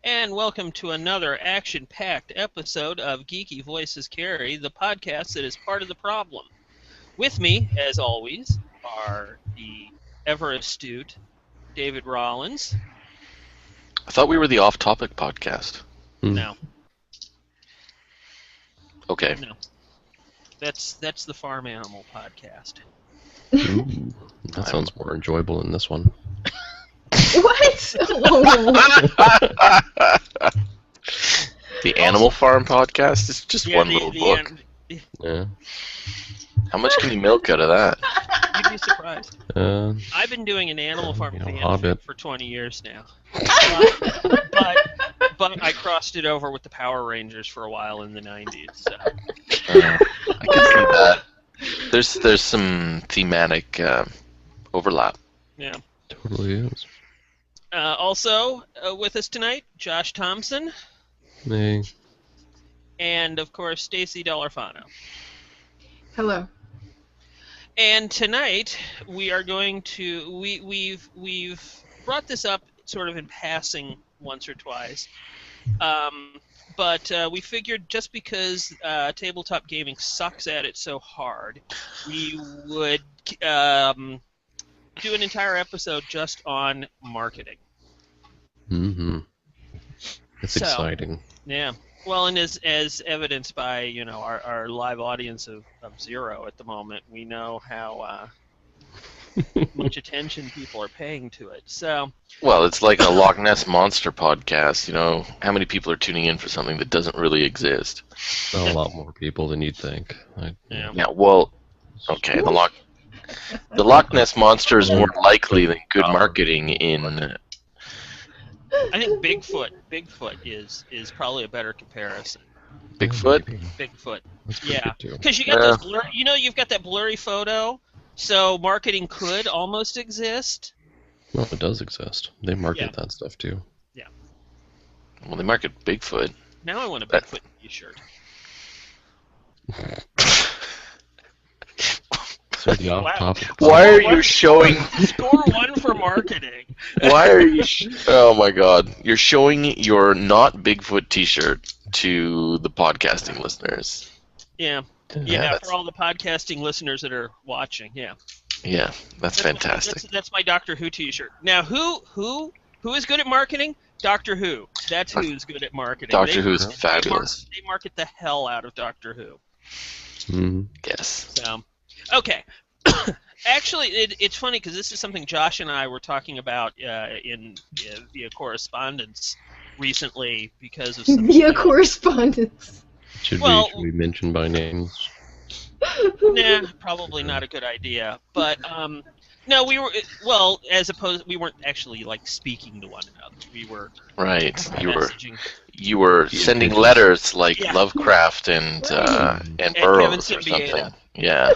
And welcome to another action-packed episode of Geeky Voices Carry, the podcast that is part of the problem. With me, as always, are the ever-astute David Rollins. I thought we were the off-topic podcast. No. Okay. No. That's the Farm Animal podcast. Ooh, that sounds more enjoyable than this one. What? The Animal Farm podcast is just one little book. Yeah. How much can you milk out of that? You'd be surprised. I've been doing an Animal Farm fan for 20 years now. But I crossed it over with the Power Rangers for a while in the 90s. So. I can see that. There's some thematic overlap. Yeah. Totally is. Also with us tonight, Josh Thompson. Hey. And of course, Stacy Dellorfano. Hello. And tonight we are going to we've brought this up sort of in passing once or twice, but we figured just because tabletop gaming sucks at it so hard, we would do an entire episode just on marketing. Mm-hmm. It's exciting. Yeah. Well, and as evidenced by our live audience of 0 at the moment, we know how much attention people are paying to it. So. Well, it's like a Loch Ness Monster podcast. You know, how many people are tuning in for something that doesn't really exist? A lot more people than you'd think. Yeah. Yeah. Well, okay. The Loch Ness Monster is more likely than good marketing in. I think Bigfoot is probably a better comparison. Bigfoot? Bigfoot. That's Yeah. too. Because you got those you've got that blurry photo, so marketing could almost exist. Well, it does exist. They market that stuff too. Yeah. Well, they market Bigfoot. Now I want a Bigfoot t-shirt. So the off-topic. Why are you showing? Score 1 for marketing. Why are you? Oh my God! You're showing your not Bigfoot T-shirt to the podcasting listeners. Yeah. For all the podcasting listeners that are watching. Yeah. Yeah, that's fantastic. That's my Doctor Who t-shirt. Now, who is good at marketing? Doctor Who. That's who's good at marketing. Doctor Who's fabulous. They market the hell out of Doctor Who. Mm-hmm. Yes. So. Okay. Actually, it's funny because this is something Josh and I were talking about via correspondence recently because of some Via correspondence. Should we mention by names? Nah, probably not a good idea. But no, we weren't actually like speaking to one another. We were messaging. You were sending letters like Lovecraft and Burroughs or something. Yeah.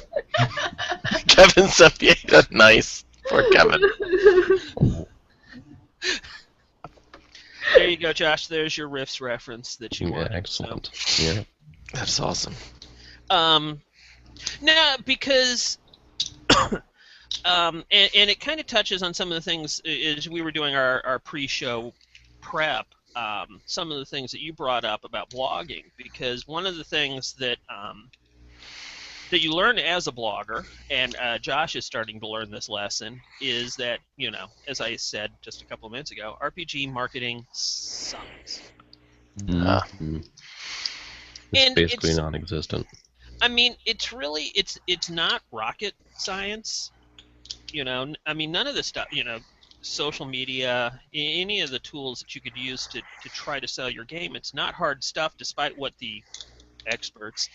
Kevin Sempieta, nice. Poor Kevin. There you go, Josh. There's your Riffs reference that you wanted. Excellent. So. Yeah. That's awesome. Now, because and it kind of touches on some of the things as we were doing our pre-show prep. Some of the things that you brought up about blogging, because one of the things that you learn as a blogger, and Josh is starting to learn this lesson, is that, as I said just a couple of minutes ago, RPG marketing sucks. Mm-hmm. It's basically non-existent. I mean, it's really, it's not rocket science. I mean, none of this stuff, social media, any of the tools that you could use to try to sell your game, it's not hard stuff, despite what the experts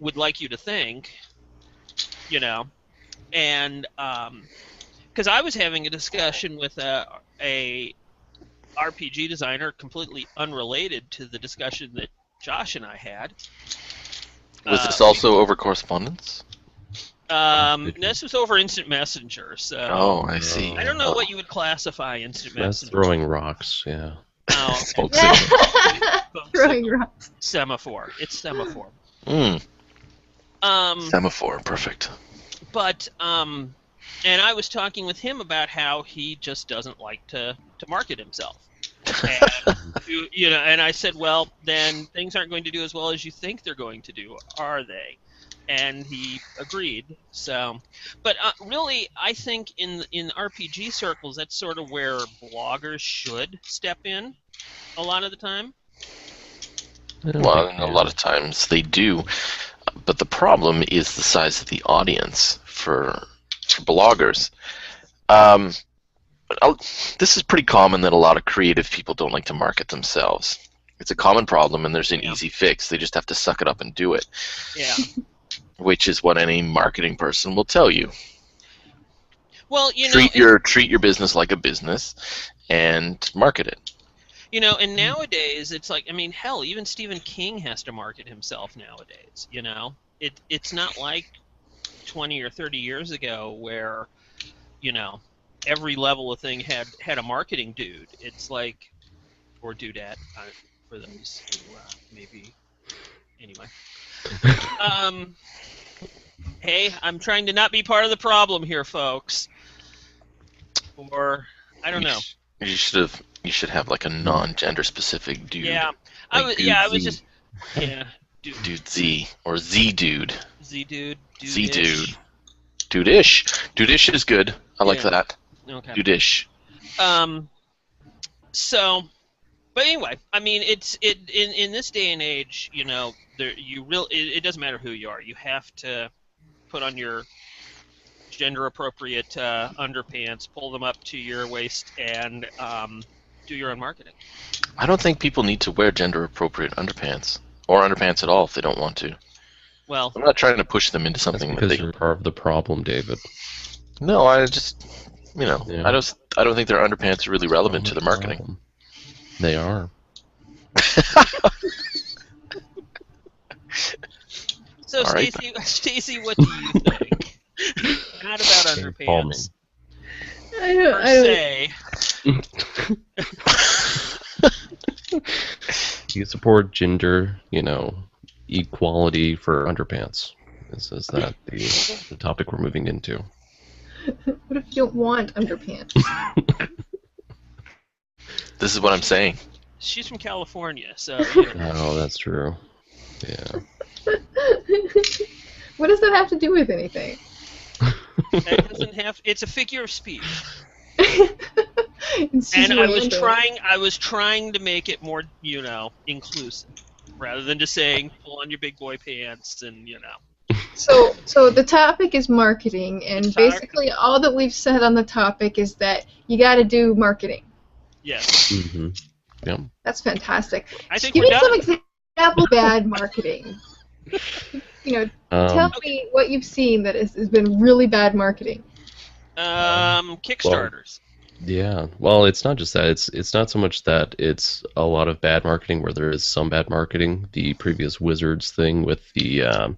would like you to think, and because I was having a discussion with a RPG designer completely unrelated to the discussion that Josh and I had. Was this also over correspondence? This was over Instant Messenger, so... Oh, I see. I don't know what you would classify Instant Messenger. That's throwing rocks, yeah. Oh, okay. Throwing rocks. Semaphore. It's Semaphore. Semaphore, perfect. But, and I was talking with him about how he just doesn't like to market himself. And, and I said, well, then things aren't going to do as well as you think they're going to do, are they? And he agreed. So, but really, I think in RPG circles, that's sort of where bloggers should step in a lot of the time. Well, a lot of times they do, but the problem is the size of the audience for bloggers. This is pretty common that a lot of creative people don't like to market themselves. It's a common problem, and there's an easy fix. They just have to suck it up and do it. Yeah. Which is what any marketing person will tell you. Well, treat your business like a business, and market it. And nowadays it's like, I mean, hell, even Stephen King has to market himself nowadays. It's not like 20 or 30 years ago where, every level of thing had a marketing dude. It's like, or dudette, for those who maybe. Anyway. Hey, I'm trying to not be part of the problem here, folks. Or I don't know. You should have like a non-gender specific dude. Yeah, like Dude Z or Z dude. Z dude. Z dude. Dude-ish. Dude-ish is good. I like that. Okay. Dude-ish. So, but anyway, I mean, in this day and age, it doesn't matter who you are. You have to put on your gender-appropriate underpants, pull them up to your waist, and do your own marketing. I don't think people need to wear gender-appropriate underpants, or underpants at all if they don't want to. Well, I'm not trying to push them into something because you're part of the problem, David. No, I just, I don't think their underpants are really relevant to the marketing. Problem. They are. So, Stacy, what do you think? Not about underpants. I You support gender, equality for underpants. Is that the topic we're moving into? What if you don't want underpants? This is what I'm saying. She's from California, so. Oh, that's true. Yeah. What does that have to do with anything? It doesn't have. It's a figure of speech. And I was trying to make it more, inclusive, rather than just saying pull on your big boy pants and So the topic is marketing, and basically all that we've said on the topic is that you got to do marketing. Yes. Mm-hmm. Yep. That's fantastic. I think Give me some example of bad marketing. Tell me what you've seen that has been really bad marketing. Kickstarters. Yeah. Well, it's not just that. It's not so much that it's a lot of bad marketing where there is some bad marketing. The previous Wizards thing with the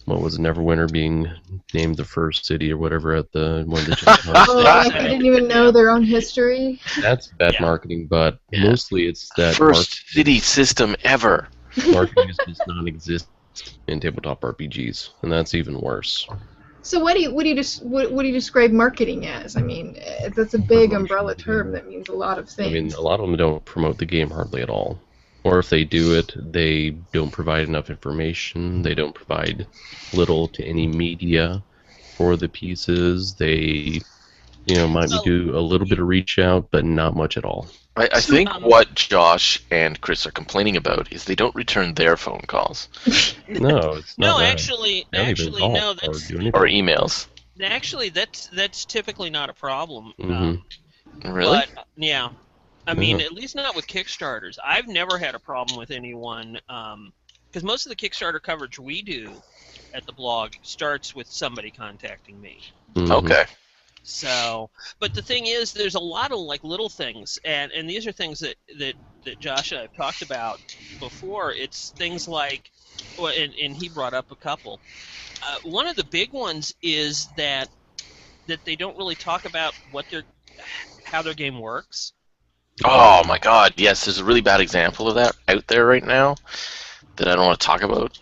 what was it, Neverwinter being named the first city or whatever at the one of the I didn't even know their own history. That's bad marketing, but mostly it's that first city system ever. Marketing does not exist in tabletop RPGs, and that's even worse. So what do you describe marketing as? I mean, that's a big umbrella term that means a lot of things. I mean, a lot of them don't promote the game hardly at all. Or if they do it, they don't provide enough information. They don't provide little to any media for the pieces. They, might do a little bit of reach out, but not much at all. I think what Josh and Chris are complaining about is they don't return their phone calls. No, it's not. No, actually, no. Or emails. Actually, that's typically not a problem. Mm-hmm. Really? But, yeah. I mean, at least not with Kickstarters. I've never had a problem with anyone, because most of the Kickstarter coverage we do at the blog starts with somebody contacting me. Mm-hmm. Okay. So, but the thing is, there's a lot of little things, and these are things that Josh and I have talked about before. It's things like, and he brought up a couple. One of the big ones is that they don't really talk about how their game works. Oh my God! Yes, there's a really bad example of that out there right now that I don't want to talk about.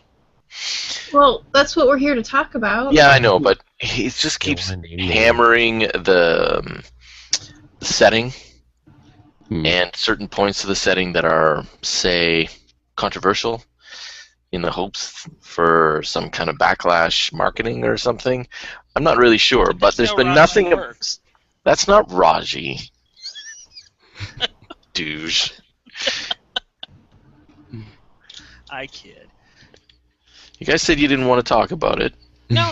Well, that's what we're here to talk about. Yeah, I know, but he just keeps hammering the setting and certain points of the setting that are, say, controversial in the hopes for some kind of backlash marketing or something. I'm not really sure, but there's been nothing. Works. That's not Raji. Douche. I kid. You guys said you didn't want to talk about it. No.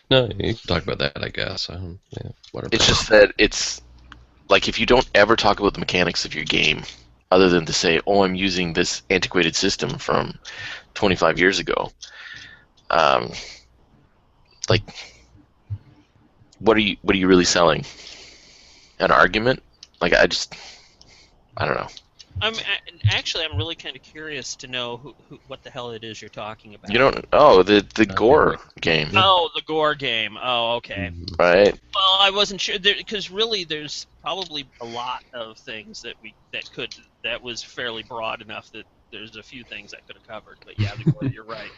No, you can talk about that, I guess. Yeah, whatever. It's just that it's like if you don't ever talk about the mechanics of your game, other than to say, "Oh, I'm using this antiquated system from 25 years ago," like, what are you really selling? An argument? Like, I don't know. I'm really kind of curious to know what the hell it is you're talking about. You don't? Oh, the gore game. Oh, the gore game. Oh, okay. Right. Well, I wasn't sure because really, there's probably a lot of things that was fairly broad enough that there's a few things I could have covered. But yeah, the gore, you're right.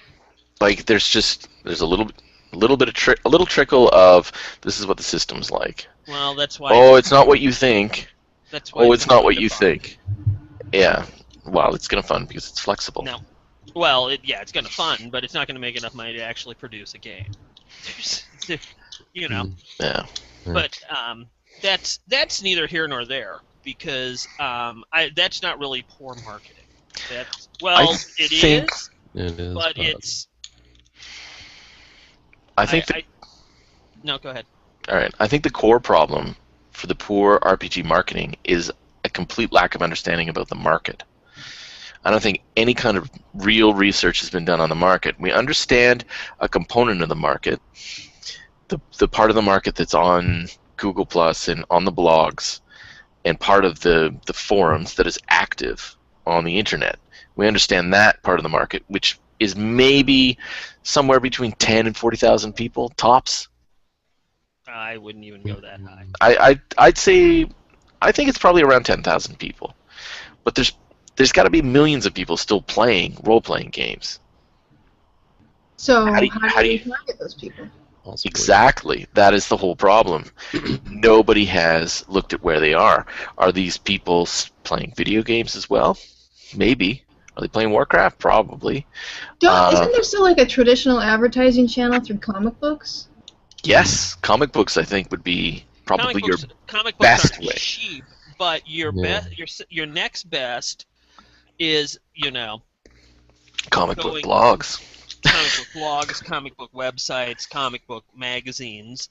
Like there's a little bit of a little trickle of this is what the system's like. Well, that's why. Oh, it's not what you think. That's why. Oh, it's not what you think. Yeah. Well, it's gonna fun because it's flexible. No. Well, it's gonna fun, but it's not gonna make enough money to actually produce a game. You know. Yeah. But that's neither here nor there because that's not really poor marketing. It is. It is, but it's. I think. No, go ahead. All right. I think the core problem for the poor RPG marketing is a complete lack of understanding about the market. I don't think any kind of real research has been done on the market. We understand a component of the market, the part of the market that's on Google Plus and on the blogs, and part of the forums that is active on the internet. We understand that part of the market, which is maybe somewhere between 10 and 40,000 people tops. I wouldn't even go that high. I'd say I think it's probably around 10,000 people, but there's got to be millions of people still playing role-playing games. So how do you target those people? Possibly. Exactly. That is the whole problem. Nobody has looked at where they are. Are these people playing video games as well? Maybe. Are they playing Warcraft? Probably. Isn't there still like a traditional advertising channel through comic books? Yes, comic books I think would be probably your comic best books aren't way. Cheap, but your your next best is comic book blogs. Comic book blogs, comic book websites, comic book magazines,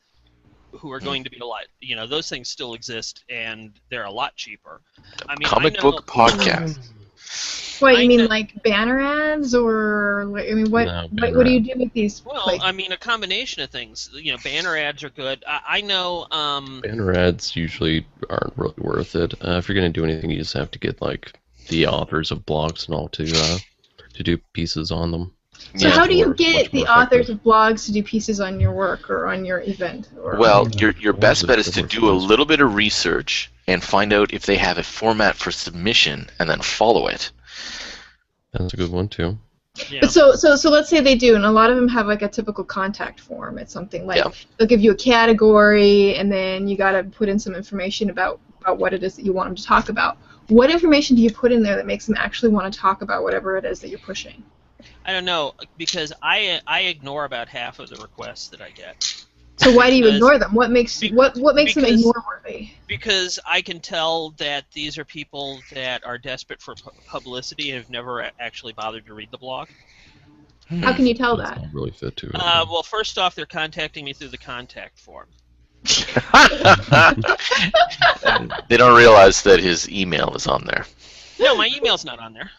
who are going to be a lot. Those things still exist, and they're a lot cheaper. I mean, comic book podcast. What, you mean like banner ads, or I mean, what do you do with these? Well, I mean, a combination of things. Banner ads are good. I know. Banner ads usually aren't really worth it. If you're gonna do anything, you just have to get like the authors of blogs and all to do pieces on them. So how do you get the authors of blogs to do pieces on your work or on your event? Well, your best bet is to do a little bit of research and find out if they have a format for submission and then follow it. That's a good one too. Yeah. But so let's say they do, and a lot of them have like a typical contact form. It's something like they'll give you a category, and then you got to put in some information about what it is that you want them to talk about. What information do you put in there that makes them actually want to talk about whatever it is that you're pushing? I don't know, because I ignore about half of the requests that I get. So why do you ignore them? What makes them ignore-worthy? Because I can tell that these are people that are desperate for publicity and have never actually bothered to read the blog. How can you tell that? Not really fit to it. Well, first off, they're contacting me through the contact form. They don't realize that his email is on there. No, my email's not on there.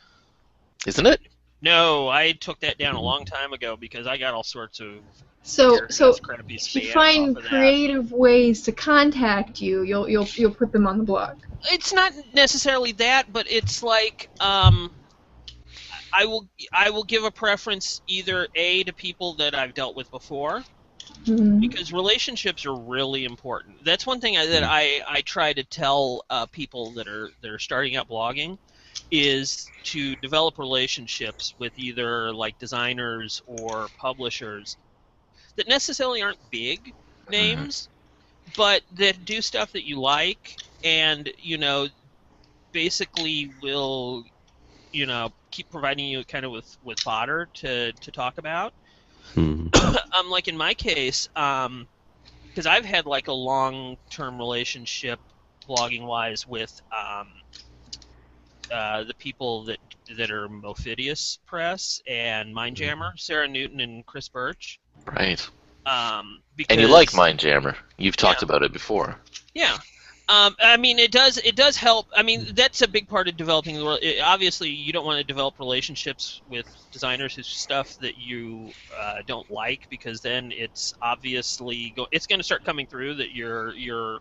Isn't it? No, I took that down a long time ago because I got all sorts of So crappy if you spam find off of creative ways to contact you, you'll put them on the blog. It's not necessarily that, but it's like I will give a preference either A, to people that I've dealt with before, because relationships are really important. That's one thing that I try to tell people that are starting out blogging, is to develop relationships with either like designers or publishers that necessarily aren't big names, but that do stuff that you like, and basically will, keep providing you kind of with fodder to talk about. Like in my case, because I've had like a long-term relationship, blogging-wise, with the people that are Mophidius Press and Mindjammer, Sarah Newton and Chris Birch. Right. Because, and you like Mindjammer. You've talked about it before. Yeah. I mean, it does help. I mean, that's a big part of developing the world. Obviously, you don't want to develop relationships with designers whose stuff that you don't like, because then it's obviously it's going to start coming through that you're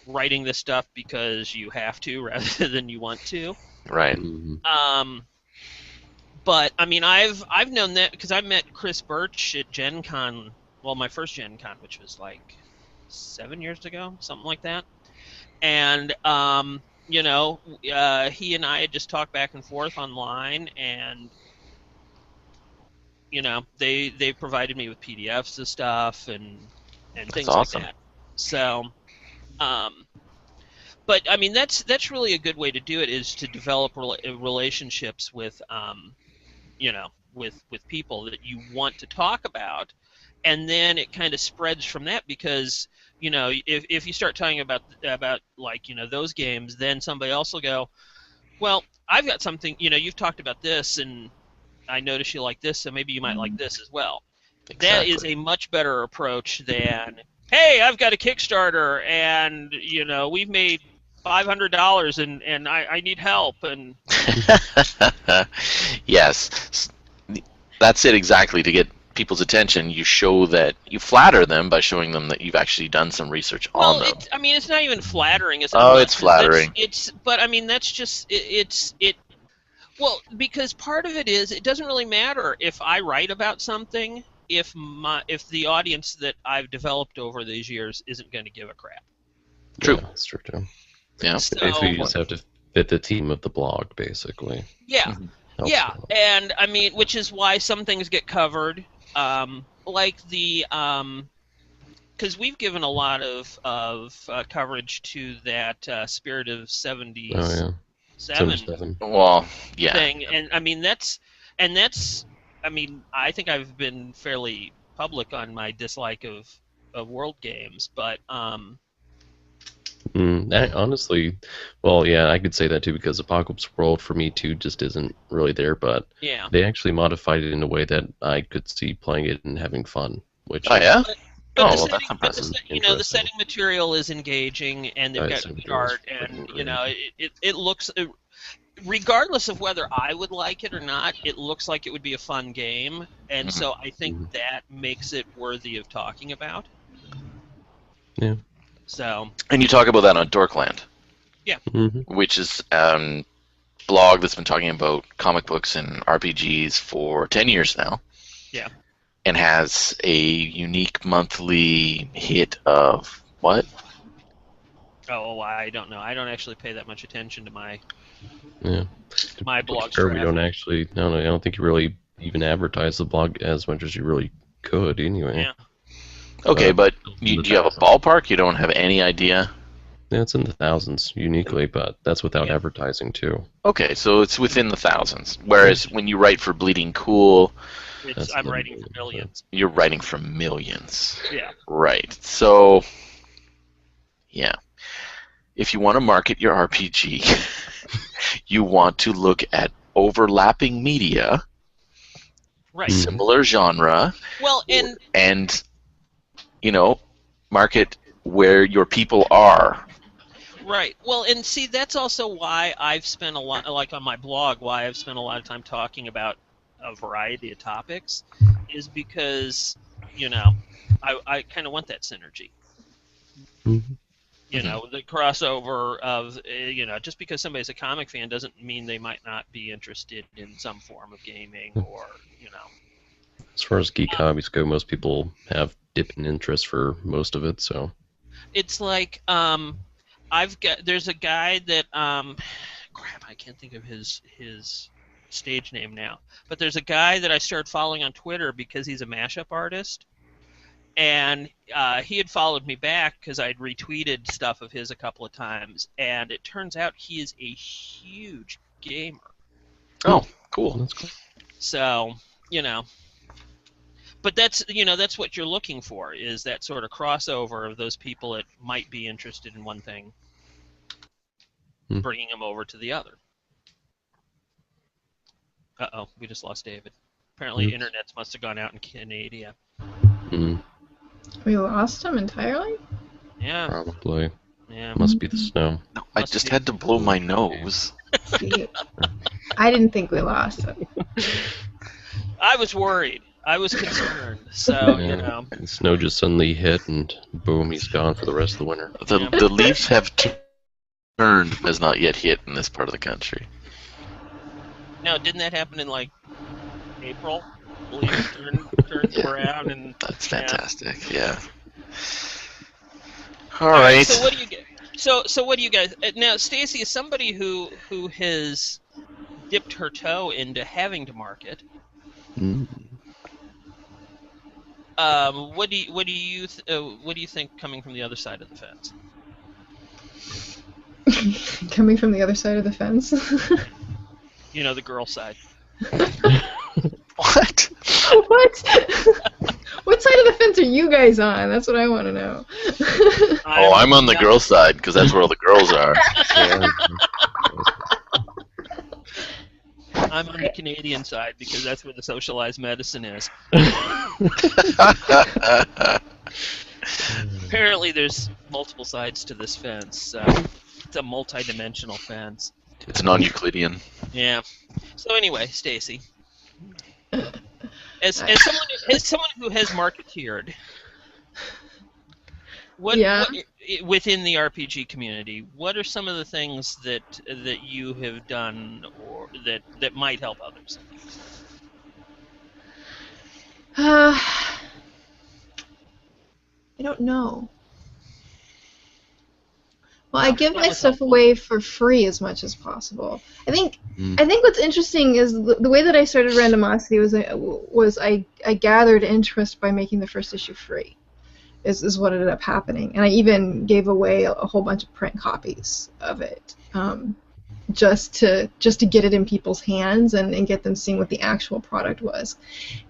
writing this stuff because you have to rather than you want to. Right. But I mean, I've known that because I met Chris Birch at Gen Con. Well, my first Gen Con, which was like 7 years ago, something like that. And he and I had just talked back and forth online, and they provided me with PDFs of stuff and things awesome. like that. So, but I mean, that's really a good way to do it, is to develop relationships with with people that you want to talk about, and then it kind of spreads from that, because if you start talking about like those games, then somebody else will go, well, I've got something, you've talked about this and I notice you like this, so maybe you might like this as well. Exactly. That is a much better approach than, hey, I've got a Kickstarter and we've made $500 and I need help. And yes, that's it exactly. To get people's attention, you show that you flatter them by showing them that you've actually done some research on them. I mean, it's not even flattering. It's flattering. But I mean, that's just it. Well, because part of it is, it doesn't really matter if I write about something if the audience that I've developed over these years isn't going to give a crap. True. Yeah, that's true too. Yeah. So, basically, you just have to fit the theme of the blog, basically. Yeah. Yeah, and I mean, which is why some things get covered, like the because we've given a lot of coverage to that Spirit of 70s. Oh yeah. 77. Well, yeah. Thing, and I mean I mean, I think I've been fairly public on my dislike of world games, but honestly, well, yeah, I could say that too, because Apocalypse World for me too just isn't really there, but yeah, they actually modified it in a way that I could see playing it and having fun. Which yeah. But that's impressive. The setting material is engaging, and they've got good art, and it looks, regardless of whether I would like it or not, it looks like it would be a fun game, and so I think that makes it worthy of talking about. Yeah. So. And you talk about that on Dorkland. Yeah. Which is blog that's been talking about comic books and RPGs for 10 years now. Yeah. And has a unique monthly hit of what? Oh, I don't know. I don't actually pay that much attention to my blog. We don't actually. No, I don't think you really even advertise the blog as much as you really could, anyway. Yeah. Okay, but do you have a ballpark? You don't have any idea? Yeah, it's in the thousands uniquely, but that's without advertising too. Okay, so it's within the thousands. Whereas when you write for Bleeding Cool, I'm writing for millions. You're writing for millions. Yeah. Right. So, yeah. If you want to market your RPG, you want to look at overlapping media, right? Similar genre. Well, and market where your people are. Right. Well, and see, that's also why I've spent a lot, like on my blog, why I've spent a lot of time talking about a variety of topics, is because, I kind of want that synergy. The crossover of, just because somebody's a comic fan doesn't mean they might not be interested in some form of gaming or, As far as geek hobbies go, most people have dipping interest for most of it, so. It's like, there's a guy that, crap, I can't think of his stage name now, but there's a guy that I started following on Twitter because he's a mashup artist, And he had followed me back because I'd retweeted stuff of his a couple of times, and it turns out he is a huge gamer. Oh, cool. That's cool. So, but that's what you're looking for, is that sort of crossover of those people that might be interested in one thing, bringing them over to the other. Uh-oh, we just lost David. Apparently, internets must have gone out in Canada. We lost him entirely? Yeah. Probably. Yeah. Must be the snow. No, I just had to blow my nose. I didn't think we lost him. I was worried. I was concerned. So, The snow just suddenly hit, and boom, he's gone for the rest of the winter. The leaves have turned, but has not yet hit in this part of the country. Now, didn't that happen in, like, April? The leaves turned brown and... That's fantastic, yeah. All right. So what do you get? So what do you guys... Now, Stacy is somebody who has dipped her toe into having to market. What do you think coming from the other side of the fence? Coming from the other side of the fence? The girl side. What? What? What side of the fence are you guys on? That's what I want to know. I'm on the girl side, because that's where all the girls are. I'm on the Canadian side, because that's where the socialized medicine is. Apparently there's multiple sides to this fence. It's a multi-dimensional fence. It's non-Euclidean. Yeah. So anyway, Stacy, as someone who has marketeered, what within the RPG community, what are some of the things that you have done or that might help others? I don't know. Well, I give my stuff away for free as much as possible. I think what's interesting is the way that I started Randomosity was I gathered interest by making the first issue free. Is what ended up happening, and I even gave away a whole bunch of print copies of it, just to get it in people's hands and get them seeing what the actual product was.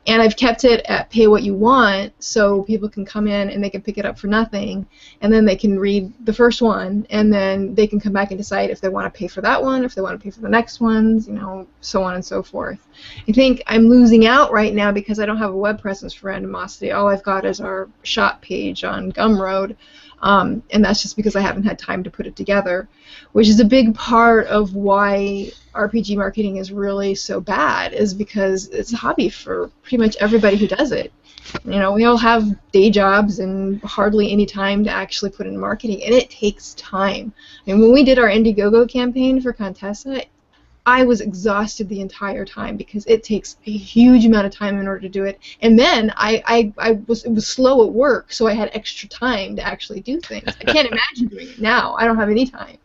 And I've kept it at pay what you want, so people can come in and they can pick it up for nothing, and then they can read the first one, and then they can come back and decide if they want to pay for that one, if they want to pay for the next ones, so on and so forth. I think I'm losing out right now because I don't have a web presence for Randomosity. All I've got is our shop page on Gumroad, and that's just because I haven't had time to put it together, which is a big part of why RPG marketing is really so bad, is because it's a hobby for pretty much everybody who does it. We all have day jobs and hardly any time to actually put in marketing, and it takes time. I mean, when we did our Indiegogo campaign for Contessa, I was exhausted the entire time because it takes a huge amount of time in order to do it. And then it was slow at work, so I had extra time to actually do things. I can't imagine doing it now. I don't have any time.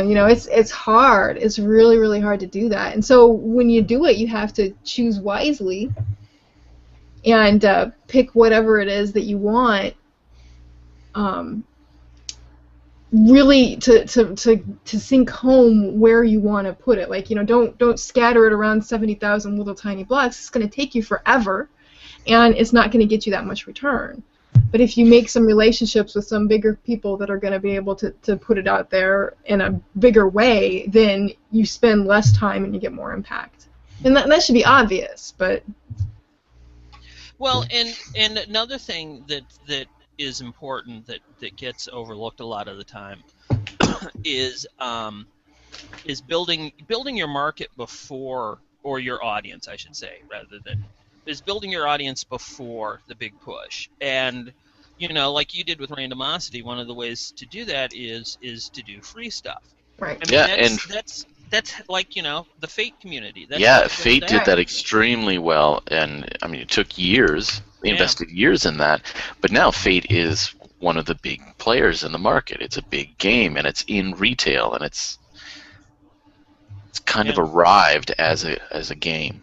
It's hard. It's really, really hard to do that. And so when you do it, you have to choose wisely and pick whatever it is that you want. Really to sink home where you want to put it. Like, don't scatter it around 70,000 little tiny blocks. It's going to take you forever, and it's not going to get you that much return. But if you make some relationships with some bigger people that are going to be able to put it out there in a bigger way, then you spend less time and you get more impact. And that should be obvious, but... Well, and another thing that is important that gets overlooked a lot of the time is building your market before, or your audience, I should say, rather than, is building your audience before the big push. And like you did with Randomosity, one of the ways to do that is to do free stuff. Right. That's like the Fate community. Fate did that extremely well, and I mean it took years. They invested years in that, but now Fate is one of the big players in the market. It's a big game, and it's in retail, and it's kind of arrived as a game.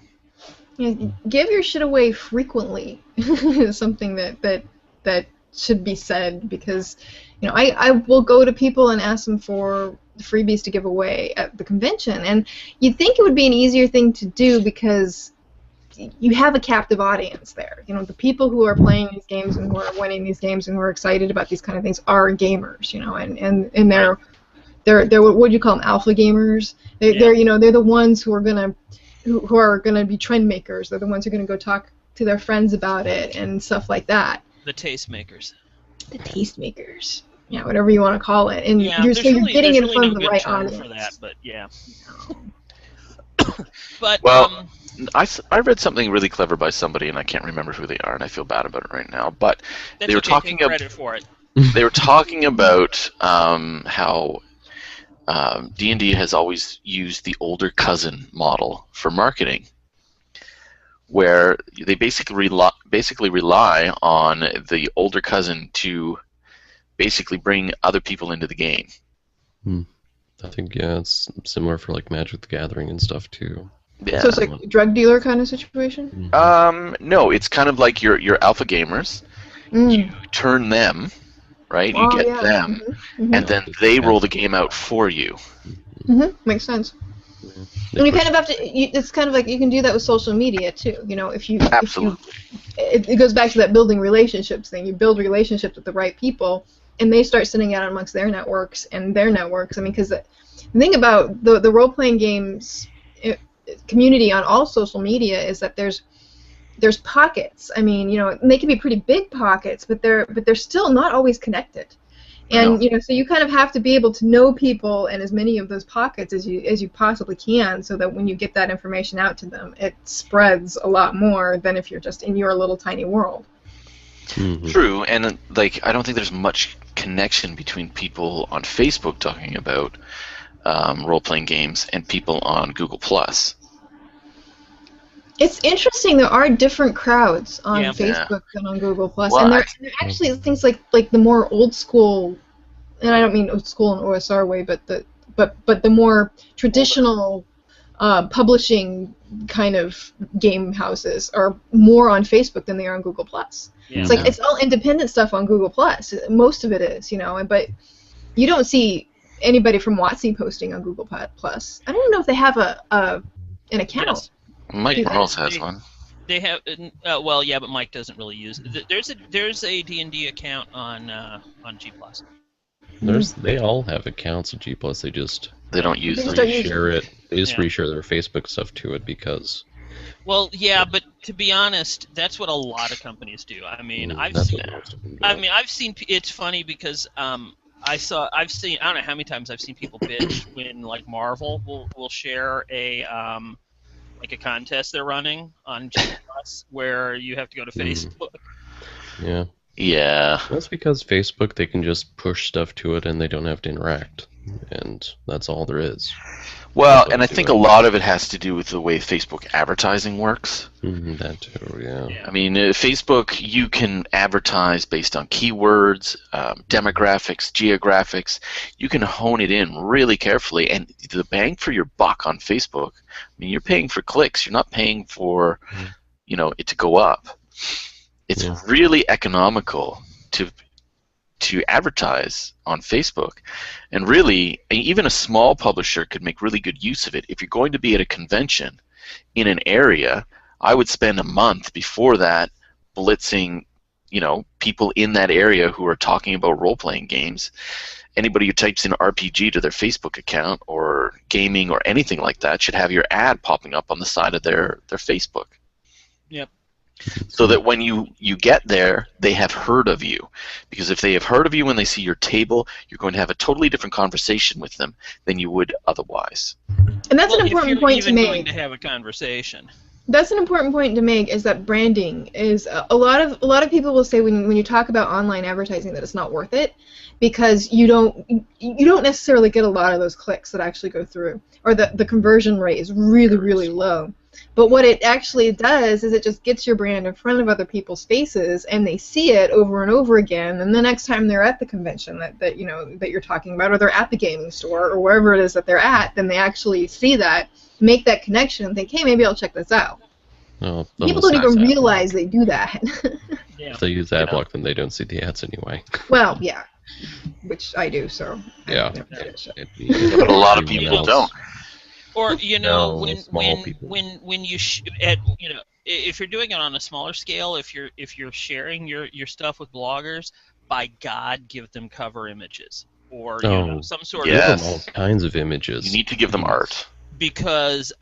Give your shit away frequently is something that should be said, because I will go to people and ask them for freebies to give away at the convention, and you'd think it would be an easier thing to do because you have a captive audience there. The people who are playing these games and who are winning these games and who are excited about these kind of things are gamers, and they're what do you call them, alpha gamers? They're the ones who are gonna be trend makers. They're the ones who are gonna go talk to their friends about it and stuff like that. The tastemakers. The tastemakers. Yeah, whatever you want to call it. And yeah, you're getting in front no of the right term audience for that, but yeah. No. But Well, I read something really clever by somebody, and I can't remember who they are, and I feel bad about it right now. But that's they were okay, talking take credit for it. They were talking about how D&D has always used the older cousin model for marketing, where they basically rely on the older cousin to basically bring other people into the game. I think, yeah, it's similar for like Magic the Gathering and stuff too. Yeah. So it's like a drug dealer kind of situation? No, it's kind of like your alpha gamers. You turn them, right? You get them, and then they roll the game out for you. Makes sense. And you kind of have to. It's kind of like you can do that with social media too. Absolutely. It goes back to that building relationships thing. You build relationships with the right people, and they start sending out amongst their networks and their networks. I mean, because the thing about the role-playing games community on all social media is that there's pockets. I mean, and they can be pretty big pockets, but they're still not always connected. And so you kind of have to be able to know people in as many of those pockets as you possibly can, so that when you get that information out to them, it spreads a lot more than if you're just in your little tiny world. True, and I don't think there's much connection between people on Facebook talking about role-playing games and people on Google+. It's interesting. There are different crowds on Facebook than on Google+, and there are actually things like the more old school, and I don't mean old school in OSR way, but the more traditional publishing kind of game houses are more on Facebook than they are on Google+. It's like it's all independent stuff on Google+. Most of it is, but you don't see anybody from WotC posting on Google+. I don't even know if they have an account. Yes. Mike Morales has one. They have, well, yeah, but Mike doesn't really use it. There's a D&D account on G+. They all have accounts on G+. They don't use them. Reshare it. They just reshare their Facebook stuff to it because. Well, yeah, but to be honest, that's what a lot of companies do. I mean, I've seen. It's funny because I've seen. I don't know how many times I've seen people bitch when like Marvel will share a a contest they're running on G+, where you have to go to Facebook. Yeah. Yeah. That's because Facebook, they can just push stuff to it and they don't have to interact. And that's all there is. Well, and I think a lot of it has to do with the way Facebook advertising works. That too, yeah. I mean, Facebook, you can advertise based on keywords, demographics, geographics. You can hone it in really carefully, and the bang for your buck on Facebook, I mean, you're paying for clicks. You're not paying for, it to go up. It's really economical to advertise on Facebook, and really even a small publisher could make really good use of it. If you're going to be at a convention in an area, I would spend a month before that blitzing people in that area who are talking about role-playing games. Anybody who types in RPG to their Facebook account or gaming or anything like that should have your ad popping up on the side of their Facebook. Yep. So that when you get there, they have heard of you. Because if they have heard of you when they see your table, you're going to have a totally different conversation with them than you would otherwise. And that's an important point to make. Going to have a conversation. That's an important point to make, is that branding is a lot of people will say when you talk about online advertising that it's not worth it, because you don't necessarily get a lot of those clicks that actually go through, or the conversion rate is really, really low. But what it actually does is it just gets your brand in front of other people's faces, and they see it over and over again. And the next time they're at the convention that you're talking about, or they're at the gaming store, or wherever it is that they're at, then they actually see that, make that connection, and think, hey, maybe I'll check this out. Well, People don't even realize they do that. Yeah. If they use ad block, then they don't see the ads anyway. Well, yeah, which I do. So Yeah. But a lot of people don't. Or No, small people. when you if you're doing it on a smaller scale, if you're sharing your stuff with bloggers, by God, give them cover images or some sort Yes. Give them all kinds of images. You need to give them art. because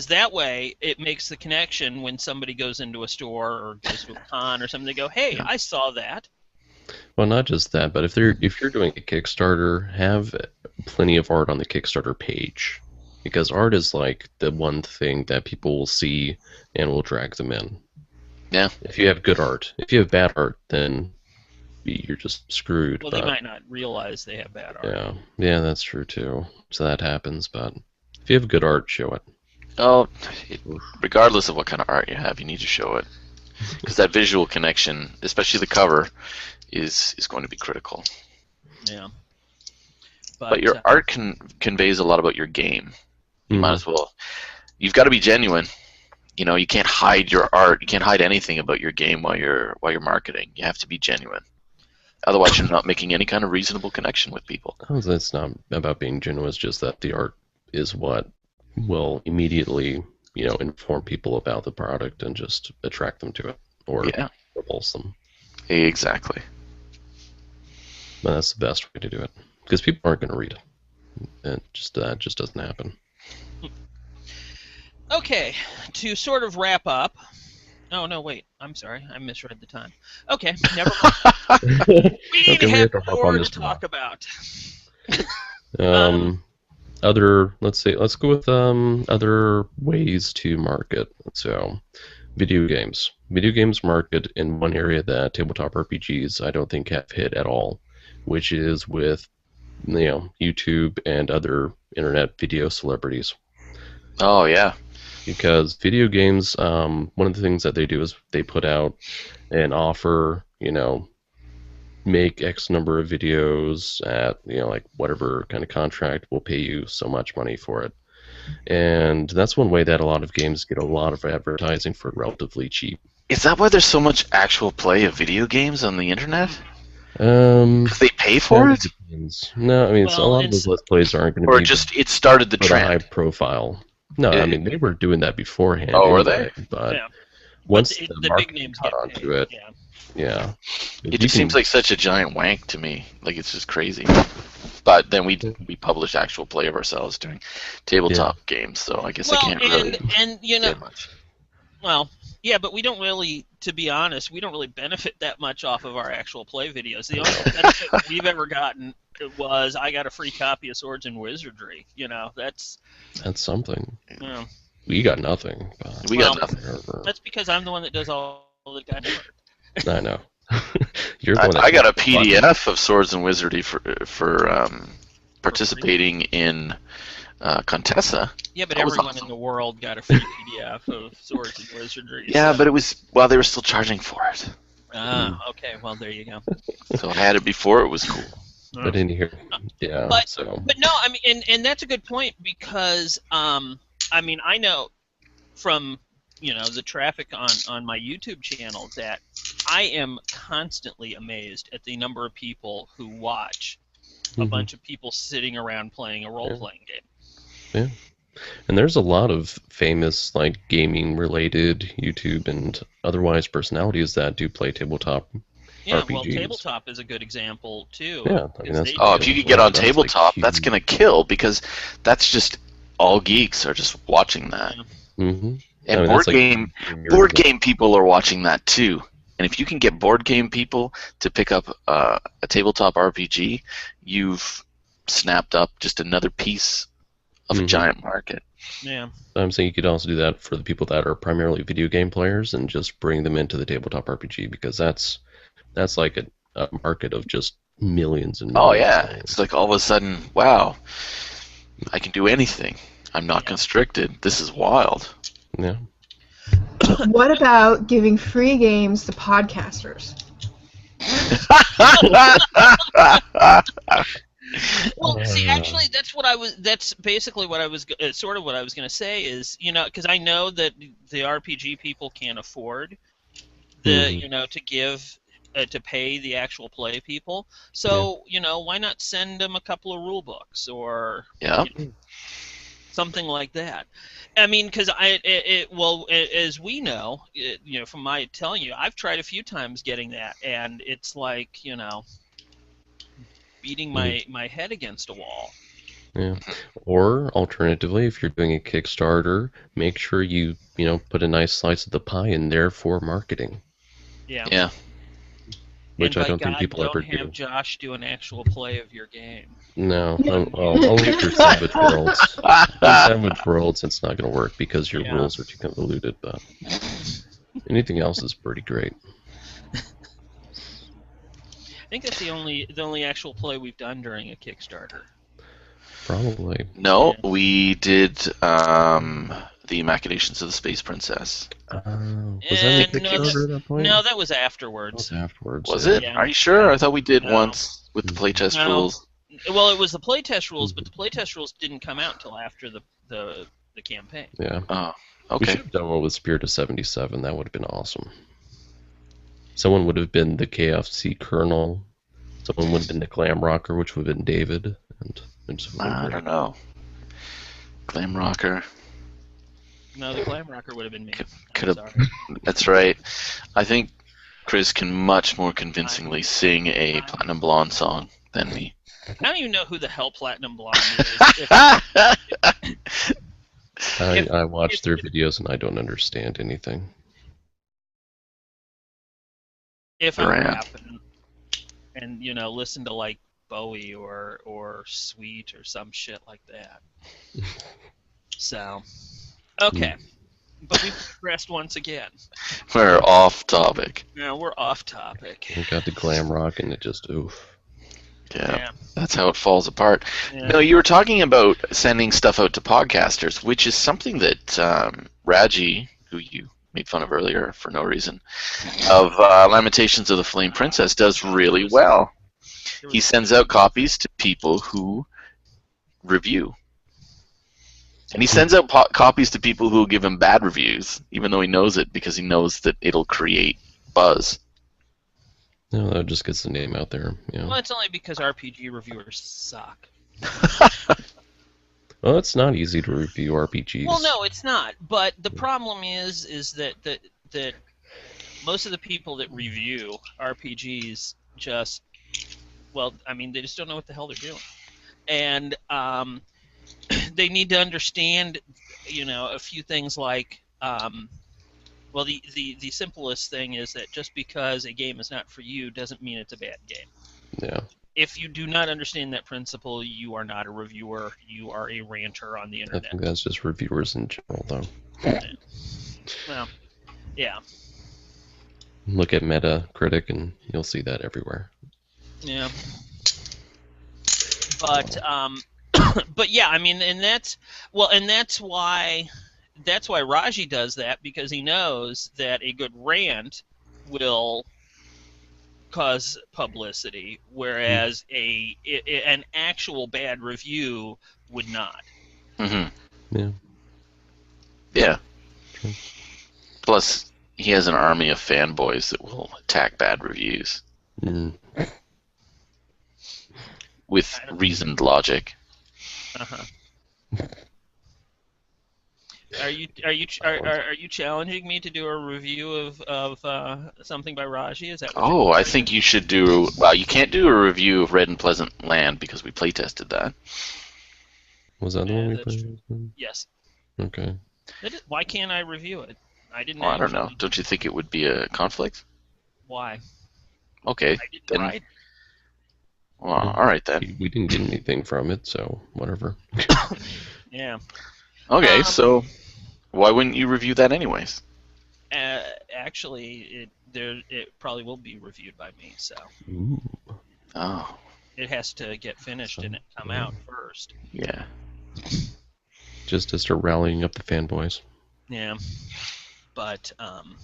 that way it makes the connection when somebody goes into a store or goes to a con or something. They go, "Hey, I saw that." Well, not just that, but if you're doing a Kickstarter, have plenty of art on the Kickstarter page, because art is like the one thing that people will see and will drag them in. Yeah. If you have good art, if you have bad art, then you're just screwed. Well, they might not realize they have bad art. Yeah, that's true too. So that happens, but if you have good art, show it. Oh, regardless of what kind of art you have, you need to show it, because that visual connection, especially the cover, is going to be critical. Yeah. But your art conveys a lot about your game. You might as well. You've got to be genuine. You can't hide your art. You can't hide anything about your game while you're marketing. You have to be genuine. Otherwise, you're not making any kind of reasonable connection with people. Oh, that's not about being genuine. It's just that the art is what will immediately, inform people about the product and just attract them to it or repulse them. Exactly. But that's the best way to do it, because people aren't going to read it. And that just doesn't happen. Okay, to sort of wrap up. Oh no, wait. I'm sorry. I misread the time. Okay, never mind. We have more to talk about. Let's go with other ways to market. So, video games. Video games market in one area that tabletop RPGs I don't think have hit at all, which is with YouTube and other internet video celebrities. Oh yeah. Because video games, one of the things that they do is they put out an offer, make X number of videos at, like whatever kind of contract, will pay you so much money for it. And that's one way that a lot of games get a lot of advertising for relatively cheap. Is that why there's so much actual play of video games on the internet? Because they pay for it? No, I mean, a lot of those Let's Plays aren't going to be... Or just, it started the trend. High profile. No, I mean, they were doing that beforehand. Oh, were they? But once the big names caught onto it, it just seems like such a giant wank to me. Like, it's just crazy. But then we publish actual play of ourselves doing tabletop games, so I guess I can't really get much. Well, yeah, but we don't really, to be honest, we don't really benefit that much off of our actual play videos. The only benefit we've ever gotten was I got a free copy of Swords and Wizardry. That's something. Yeah. We got nothing. We got nothing. That's because I'm the one that does all the goddamn work. I know. You're the one I got a PDF of Swords and Wizardry for participating in Contessa. Yeah, but everyone in the world got a free PDF of Swords and Wizardry. Yeah, but it was they were still charging for it. Okay. Well, there you go. So I had it before it was cool. But in here, But no, I mean, and that's a good point, because I mean, I know from the traffic on my YouTube channel that I am constantly amazed at the number of people who watch a bunch of people sitting around playing a role-playing game. Yeah. And there's a lot of famous, like, gaming-related YouTube and otherwise personalities that do play tabletop RPGs. Well, tabletop is a good example, too. Yeah, I mean, if you could get on tabletop, that's going to kill, because that's just all geeks are just watching that. Mm-hmm. And board game people are watching that, too. And if you can get board game people to pick up a tabletop RPG, you've snapped up just another piece of a giant market. Yeah. I'm saying you could also do that for the people that are primarily video game players and just bring them into the tabletop RPG, because that's like a market of just millions and millions. Oh, yeah. It's like all of a sudden, wow, I can do anything. I'm not constricted. This is wild. Yeah. What about giving free games to podcasters? Well, see, actually, that's basically what I was. Sort of what I was going to say is, because I know that the RPG people can't afford to give. To pay the actual play people, so why not send them a couple of rule books or Yeah. something like that? I mean, because as we know, from my telling you, I've tried a few times getting that, and it's like beating my head against a wall. Yeah. Or alternatively, if you're doing a Kickstarter, make sure you put a nice slice of the pie in there for marketing. Yeah. Which And I don't think people ever don't have do. Josh do an actual play of your game. No, only for Savage Worlds. For Savage Worlds, it's not going to work because your rules are too convoluted. But anything else is pretty great. I think that's the only actual play we've done during a Kickstarter. Probably. No, we did the Machinations of the Space Princess. Was that in the Kickstarter at that point? No, that was afterwards. Was it? Yeah. Are you sure? I thought we did once with the playtest rules. Well, it was the playtest rules, but the playtest rules didn't come out until after the campaign. Yeah. Oh, We okay. should have done one with Spirit of 77. That would have been awesome. Someone would have been the KFC Colonel. Someone would have been the Glam Rocker, which would have been David. I don't know. Glam Rocker. No, the Glam Rocker would have been me. Could have. That's right. I think Chris can much more convincingly sing a Platinum Blonde song than me. I don't even know who the hell Platinum Blonde is. I watch their videos and I don't understand anything. If I'm rapping and listen to like Bowie or Sweet or some shit like that. So, okay. But we've progressed once again. We're off topic. No, we're off topic. We got the glam rock and it just oof. Yeah, that's how it falls apart. Yeah. No, you were talking about sending stuff out to podcasters, which is something that Raji, who you made fun of earlier for no reason, of Lamentations of the Flame Princess, does really well. He sends out copies to people who review. And he sends out copies to people who give him bad reviews, even though he knows it, because he knows that it'll create buzz. No, that just gets the name out there. Yeah. Well, it's only because RPG reviewers suck. Well, it's not easy to review RPGs. Well, no, it's not. But the problem is that most of the people that review RPGs just, they just don't know what the hell they're doing. And they need to understand, a few things like, the simplest thing is that just because a game is not for you doesn't mean it's a bad game. Yeah. If you do not understand that principle, you are not a reviewer. You are a ranter on the internet. I think that's just reviewers in general, though. Yeah. Well, yeah. Look at Metacritic, and you'll see that everywhere. Yeah. But but yeah, and that's why Raji does that, because he knows that a good rant will cause publicity, whereas an actual bad review would not. Mm-hmm. Yeah. Yeah. True. Plus, he has an army of fanboys that will attack bad reviews with reasoned logic. Uh-huh. Are you challenging me to do a review of something by Raji? Is that? I think you should do. Well, you can't do a review of Red and Pleasant Land because we playtested that. Was that the one we played? Yes. Okay. Why can't I review it? I didn't. I don't know. Don't you think it would be a conflict? Why? Okay. I didn't write. Well, all right then. We didn't get anything from it, so whatever. Yeah. Okay, so why wouldn't you review that anyways? Actually, it probably will be reviewed by me, so. Ooh. Oh. It has to get finished and come out first. Yeah. Just to start rallying up the fanboys. Yeah. But I'm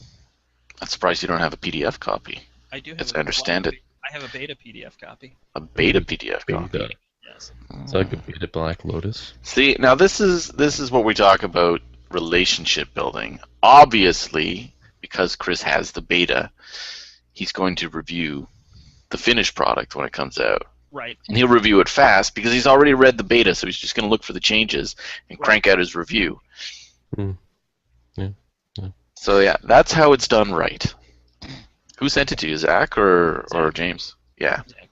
surprised you don't have a PDF copy. I do have. As I understand it. I have a beta PDF copy. A beta PDF copy. Yes. So that could be the Black Lotus. See, now this is what we talk about relationship building. Obviously, because Chris has the beta, he's going to review the finished product when it comes out. Right. And he'll review it fast because he's already read the beta, so he's just going to look for the changes and crank out his review. Yeah. So yeah, that's how it's done right. Who sent it to you, Zach or James? Yeah. Zach.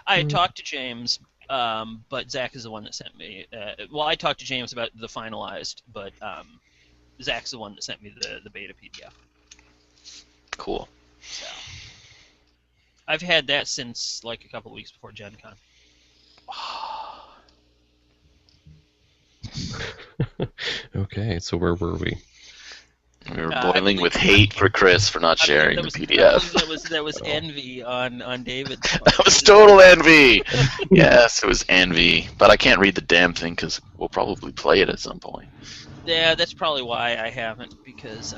I had talked to James, but Zach is the one that sent me. Well, I talked to James about the finalized, but Zach's the one that sent me the beta PDF. Cool. So I've had that since like a couple of weeks before Gen Con. Okay, so where were we? We were boiling with hate for Chris for not sharing the PDF. There was envy on David's part. That was total envy. Yes, it was envy. But I can't read the damn thing because we'll probably play it at some point. Yeah, that's probably why I haven't. Because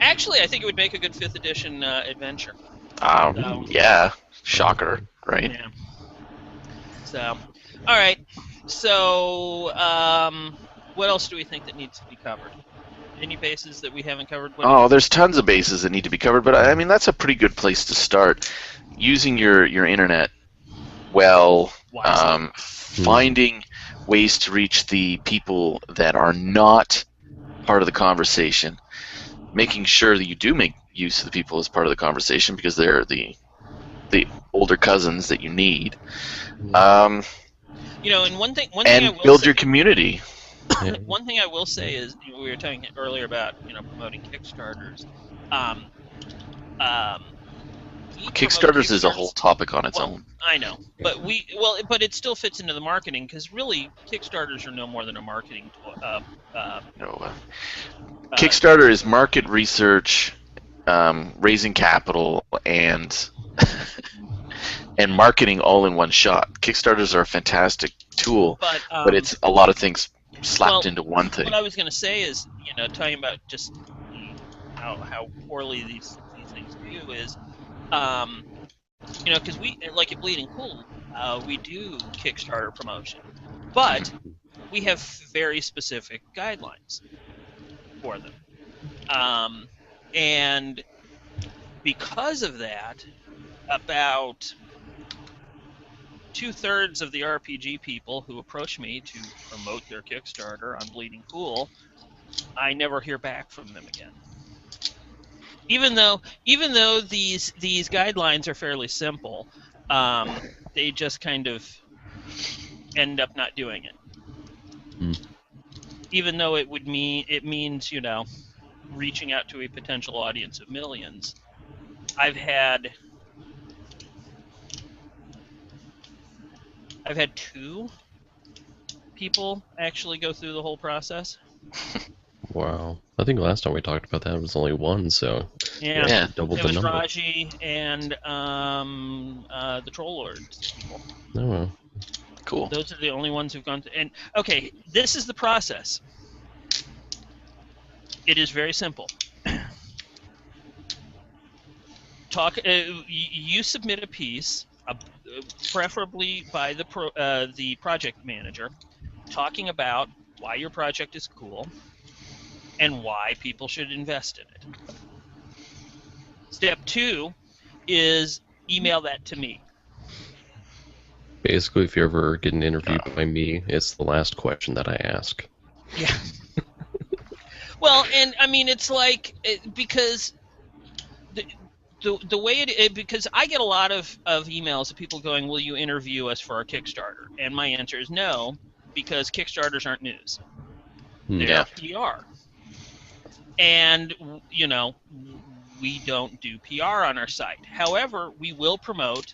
actually, I think it would make a good 5th edition adventure. Yeah, shocker, right? Yeah. So, all right. So, what else do we think that needs to be covered? Any bases that we haven't covered? There's tons of bases that need to be covered, but I mean that's a pretty good place to start. Using your internet well, finding ways to reach the people that are not part of the conversation, making sure that you do make use of the people as part of the conversation because they're the older cousins that you need. And one thing I will build say, your community. One thing I will say is, we were talking earlier about promoting Kickstarters. Kickstarters is a whole topic on its own. I know, but but it still fits into the marketing because really Kickstarters are no more than a marketing. Kickstarter is market research, raising capital, and and marketing all in one shot. Kickstarters are a fantastic tool, but it's a lot of things slapped into one thing. What I was going to say is, talking about just how poorly these things do is, because we, like at Bleeding Cool, we do Kickstarter promotion, but we have very specific guidelines for them, and because of that, about 2/3 of the RPG people who approach me to promote their Kickstarter on Bleeding Cool, I never hear back from them again. Even though these guidelines are fairly simple, they just kind of end up not doing it. Even though it means reaching out to a potential audience of millions. I've had 2 people actually go through the whole process. Wow. I think last time we talked about that it was only 1, so yeah. Doubled it the was number. Raji and the Troll Lords people. Oh, well. Cool. Those are the only ones who've gone through. And okay, this is the process. It is very simple. You submit a piece, preferably by the project manager, talking about why your project is cool and why people should invest in it. Step 2 is email that to me. Basically, if you ever get an interview by me, it's the last question that I ask. Yeah. Well, and I mean, it's like because the way because I get a lot of emails of people going, "Will you interview us for our Kickstarter?" And my answer is no, because Kickstarters aren't news. They're PR. And we don't do PR on our site. However, we will promote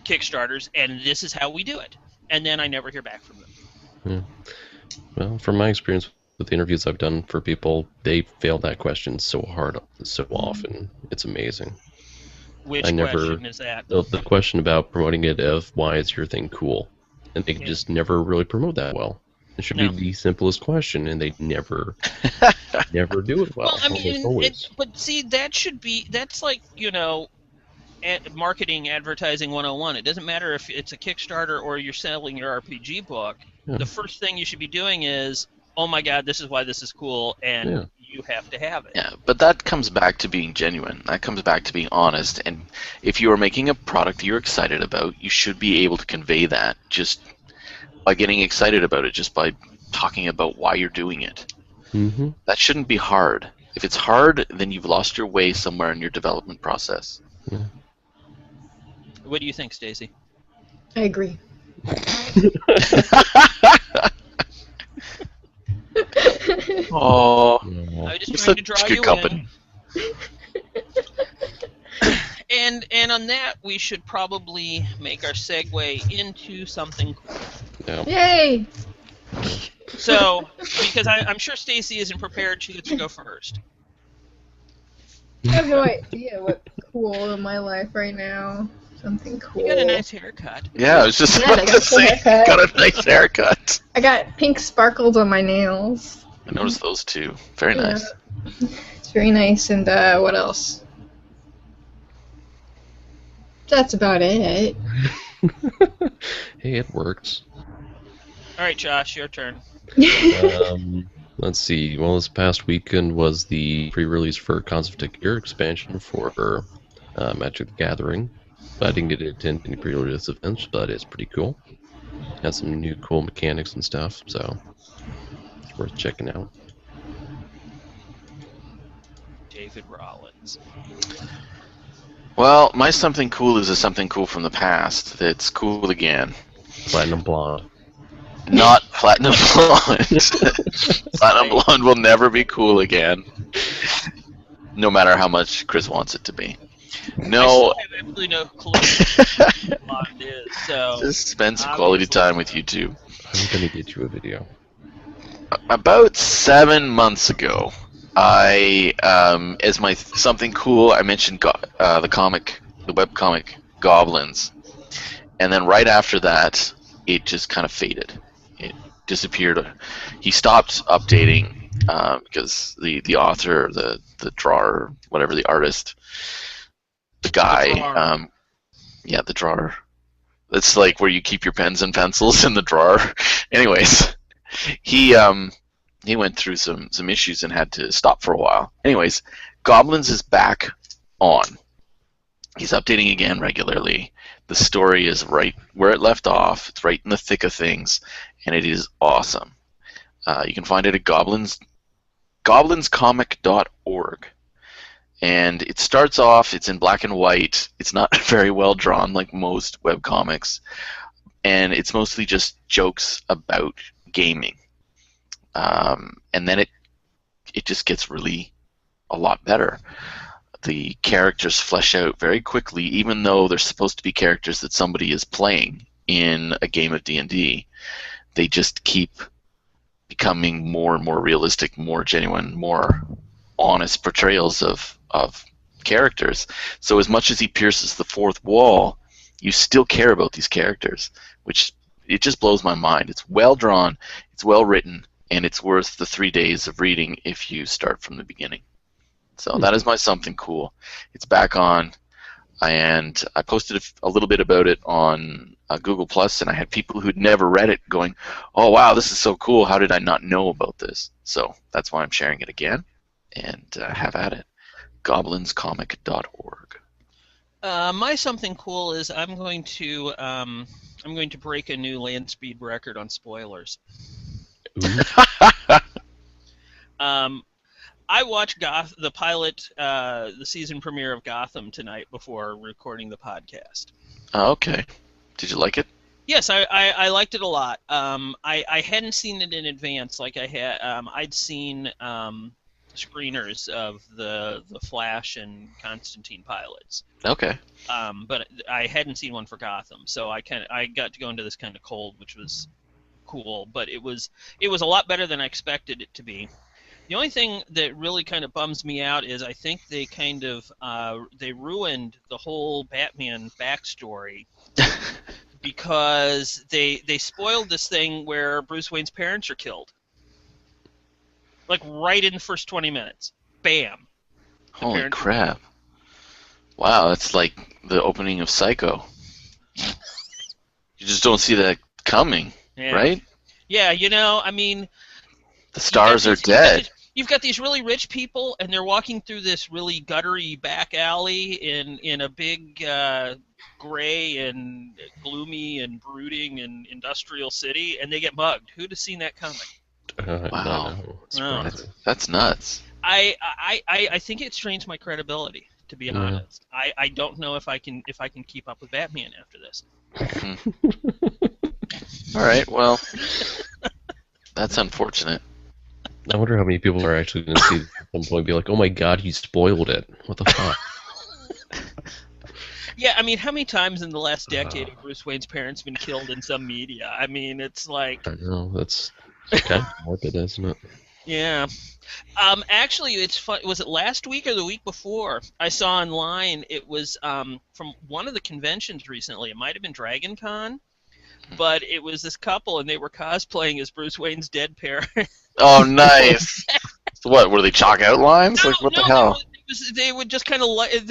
Kickstarters, and this is how we do it. And then I never hear back from them. Yeah. Well, from my experience with the interviews I've done for people, they fail that question so hard, so often. It's amazing. Which question is that? The question about promoting it of why is your thing cool? And they just never really promote that well. It should be the simplest question, and they never do it well. Well, I mean, but see, that's like, marketing advertising 101. It doesn't matter if it's a Kickstarter or you're selling your RPG book. Yeah. The first thing you should be doing is, oh my God, this is why this is cool, and Yeah. you have to have it. Yeah, but that comes back to being genuine. That comes back to being honest. And if you are making a product that you're excited about, you should be able to convey that just by getting excited about it, just by talking about why you're doing it. Mm-hmm. That shouldn't be hard. If it's hard, then you've lost your way somewhere in your development process. Yeah. What do you think, Stacy? I agree. Oh, I'm just you're trying to such draw good you company. in. And on that, we should probably make our segue into something cool. Yeah. Yay! So, because I'm sure Stacy isn't prepared, she gets to go first. I have no idea what's cool in my life right now. Something cool. You got a nice haircut. Yeah, I was just Yeah, about I to got a say, haircut. got a nice haircut. I got pink sparkles on my nails. I noticed those too. Very Yeah. nice. It's very nice. And what else? That's about it. Hey, it works. All right, Josh, your turn. Let's see. Well, this past weekend was the pre-release for Concept of Gear expansion for Magic the Gathering. I didn't get to attend any pre-release events, but it's pretty cool. Has some new cool mechanics and stuff, so it's worth checking out. David Rollins. Well, my something cool is a something cool from the past that's cool again. Platinum Blonde. Not Platinum Blonde. Platinum Blonde will never be cool again. No matter how much Chris wants it to be. No. I still have absolutely no clue what Blonde is, so... Just spend some quality time with you two. I'm gonna get you a video. About 7 months ago, I, as my something cool, I mentioned the webcomic Goblins. And then right after that, it just kind of faded. It disappeared. He stopped updating because the author, the drawer, whatever, the artist, the guy, the drawer. That's like where you keep your pens and pencils in the drawer. Anyways, he went through some issues and had to stop for a while. Anyways, Goblins is back on. He's updating again regularly. The story is right where it left off. It's right in the thick of things, and it is awesome. You can find it at goblinscomic.org. And it starts off, it's in black and white. It's not very well drawn like most webcomics. And it's mostly just jokes about gaming. And then it just gets really a lot better. The characters flesh out very quickly, even though they're supposed to be characters that somebody is playing in a game of D&D. They just keep becoming more and more realistic, more genuine, more honest portrayals of characters. So as much as he pierces the fourth wall, you still care about these characters, which it just blows my mind. It's well drawn, it's well written, and it's worth the 3 days of reading if you start from the beginning. So that is my something cool. It's back on, and I posted a little bit about it on Google+, and I had people who'd never read it going, oh wow, this is so cool, how did I not know about this? So that's why I'm sharing it again, and have at it. goblinscomic.org. My something cool is I'm going to break a new land speed record on spoilers. I watched the pilot, the season premiere of Gotham tonight before recording the podcast. Oh, okay. Did you like it? Yes, I liked it a lot. I hadn't seen it in advance. Like I'd seen screeners of the Flash and Constantine pilots. Okay. But I hadn't seen one for Gotham, so I got to go into this kind of cold, which was cool. But it was a lot better than I expected it to be. The only thing that really kind of bums me out is I think they kind of they ruined the whole Batman backstory because they spoiled this thing where Bruce Wayne's parents are killed. Like right in the first 20 minutes. Bam. Holy crap. Wow, that's like the opening of Psycho. You just don't see that coming, Yeah. right? Yeah, you know, I mean, The stars are dead. You've got these really rich people, and they're walking through this really guttery back alley in a big gray and gloomy and brooding and industrial city, and they get mugged. Who'd have seen that coming? Wow. No. That's nuts. I think it strains my credibility, to be Yeah. honest. I don't know if I can keep up with Batman after this. All right, well, that's unfortunate. I wonder how many people are actually going to see this at some point and be like, oh my god, you spoiled it. What the fuck? Yeah, I mean, how many times in the last decade have Bruce Wayne's parents been killed in some media? I mean, it's like... I know, that's kind of morbid, isn't it? Yeah. Actually, it's fun. Was it last week or the week before? I saw online, it was from one of the conventions recently. It might have been Dragon Con, but it was this couple, and they were cosplaying as Bruce Wayne's dead parents. Oh, nice. So what, were they chalk outlines? Like, what the hell? They would just kind of,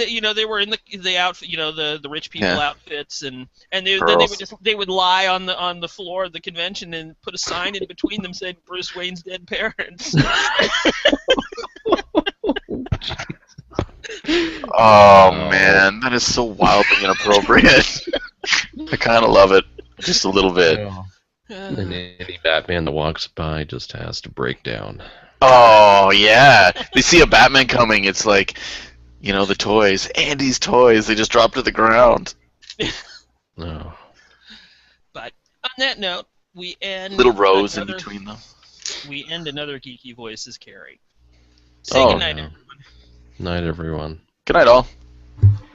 you know, they were in the outfit, you know, the rich people outfits, and then they would lie on the floor of the convention and put a sign in between them saying Bruce Wayne's dead parents. Oh man, that is so wildly inappropriate. I kind of love it, just a little bit. Yeah. And any Batman that walks by just has to break down. Oh yeah, they see a Batman coming. It's like, you know, the toys, Andy's toys. They just drop to the ground. No. But on that note, we end Little rows in between them. We end another Geeky Voices Carry. Say goodnight, everyone. Night, everyone. Good night, all.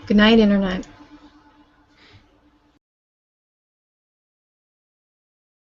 Good night, Internet.